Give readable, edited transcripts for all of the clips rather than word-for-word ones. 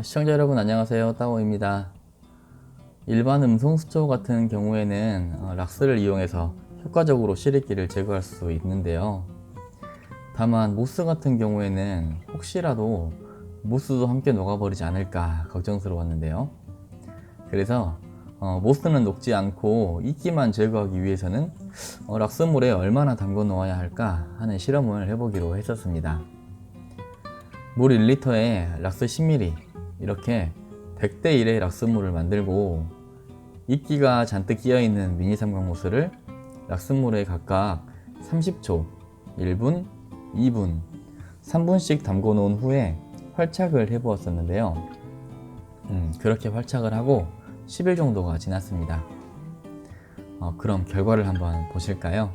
시청자 여러분 안녕하세요. 따오입니다. 일반 음성 수초 같은 경우에는 락스를 이용해서 효과적으로 시리끼를 제거할 수 있는데요. 다만 모스 같은 경우에는 혹시라도 모스도 함께 녹아버리지 않을까 걱정스러웠는데요. 그래서 모스는 녹지 않고 이끼만 제거하기 위해서는 락스물에 얼마나 담궈 놓아야 할까 하는 실험을 해보기로 했었습니다. 물 1리터에 락스 10ml 이렇게 100대 1의 락스물을 만들고 이끼가 잔뜩 끼어있는 미니 삼각모스를 락스물에 각각 30초, 1분, 2분, 3분씩 담궈 놓은 후에 활착을 해 보았었는데요. 그렇게 활착을 하고 10일 정도가 지났습니다. 그럼 결과를 한번 보실까요?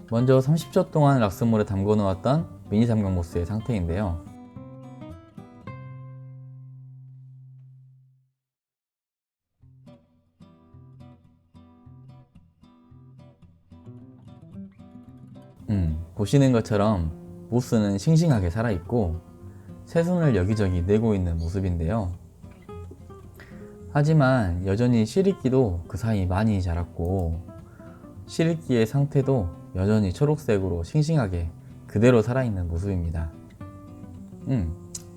먼저 30초 동안 락스물에 담궈 놓았던 미니 삼각모스의 상태인데요. 보시는 것처럼 모스는 싱싱하게 살아있고 새순을 여기저기 내고 있는 모습인데요. 하지만 여전히 시리끼도 그 사이 많이 자랐고 시리끼의 상태도 여전히 초록색으로 싱싱하게 그대로 살아있는 모습입니다.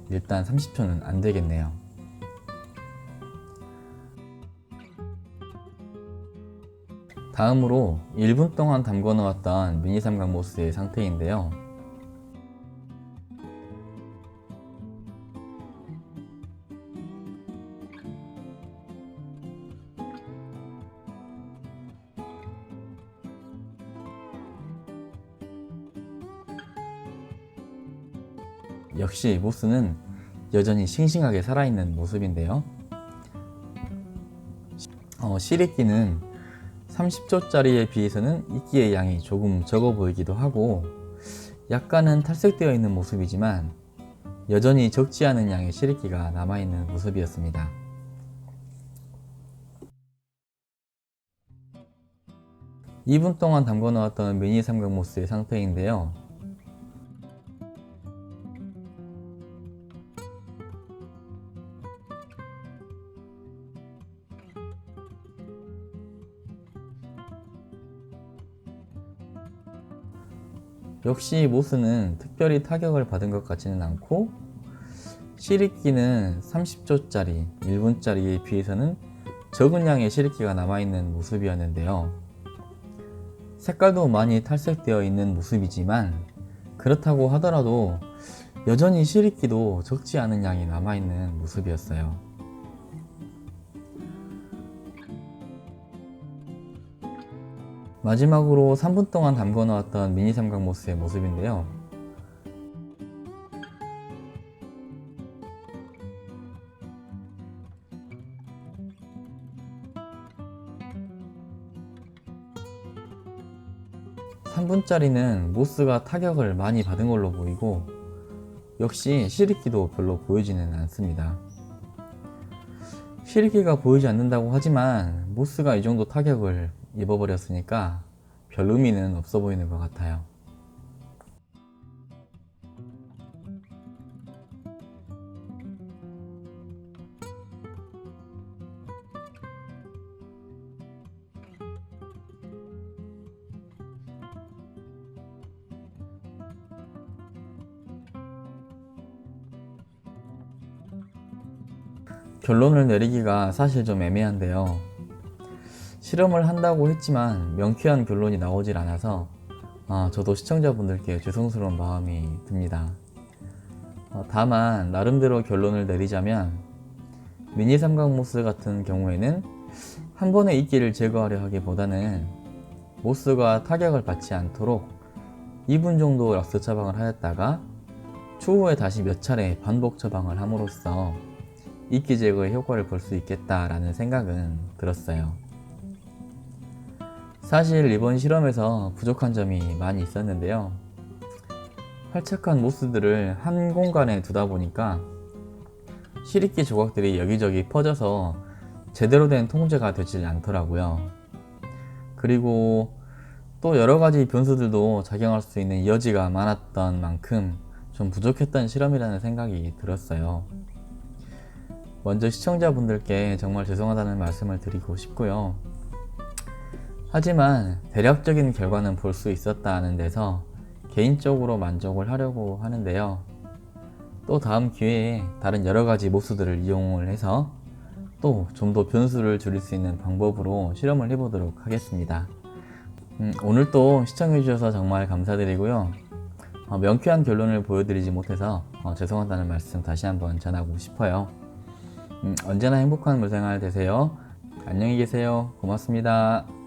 일단 30초는 안 되겠네요. 다음으로 1분 동안 담궈 놓았던 미니 삼각모스의 상태인데요. 역시 모스는 여전히 싱싱하게 살아있는 모습인데요. 시리끼는 30초짜리에 비해서는 이끼의 양이 조금 적어 보이기도 하고 약간은 탈색되어 있는 모습이지만 여전히 적지 않은 양의 시리끼가 남아있는 모습이었습니다. (2분) 동안 담궈 놓았던 미니 삼각모스의 상태인데요. 역시 모스는 특별히 타격을 받은 것 같지는 않고 시리끼는 30초짜리, 1분짜리에 비해서는 적은 양의 시리끼가 남아있는 모습이었는데요. 색깔도 많이 탈색되어 있는 모습이지만 그렇다고 하더라도 여전히 시리끼도 적지 않은 양이 남아있는 모습이었어요. 마지막으로 3분 동안 담궈 놓았던 미니 삼각모스의 모습인데요. (3분짜리는) 모스가 타격을 많이 받은 걸로 보이고 역시 시리끼도 별로 보이지는 않습니다. 시리끼가 보이지 않는다고 하지만 모스가 이 정도 타격을 입어버렸으니까 별 의미는 없어 보이는 것 같아요. 결론을 내리기가 사실 좀 애매한데요. 실험을 한다고 했지만 명쾌한 결론이 나오질 않아서 저도 시청자분들께 죄송스러운 마음이 듭니다. 다만 나름대로 결론을 내리자면 미니 삼각모스 같은 경우에는 한 번에 이끼를 제거하려 하기보다는 모스가 타격을 받지 않도록 2분 정도 락스 처방을 하였다가 추후에 다시 몇 차례 반복 처방을 함으로써 이끼 제거의 효과를 볼 수 있겠다라는 생각은 들었어요. 사실 이번 실험에서 부족한 점이 많이 있었는데요. 활착한 모스들을 한 공간에 두다 보니까 실익기 조각들이 여기저기 퍼져서 제대로 된 통제가 되질 않더라고요. 그리고 또 여러가지 변수들도 작용할 수 있는 여지가 많았던 만큼 좀 부족했던 실험이라는 생각이 들었어요. 먼저 시청자분들께 정말 죄송하다는 말씀을 드리고 싶고요. 하지만 대략적인 결과는 볼 수 있었다는 데서 개인적으로 만족을 하려고 하는데요. 또 다음 기회에 다른 여러가지 모습들을 이용을 해서 또 좀 더 변수를 줄일 수 있는 방법으로 실험을 해보도록 하겠습니다. 오늘 또 시청해주셔서 정말 감사드리고요. 명쾌한 결론을 보여드리지 못해서 죄송하다는 말씀 다시 한번 전하고 싶어요. 언제나 행복한 물생활 되세요. 안녕히 계세요. 고맙습니다.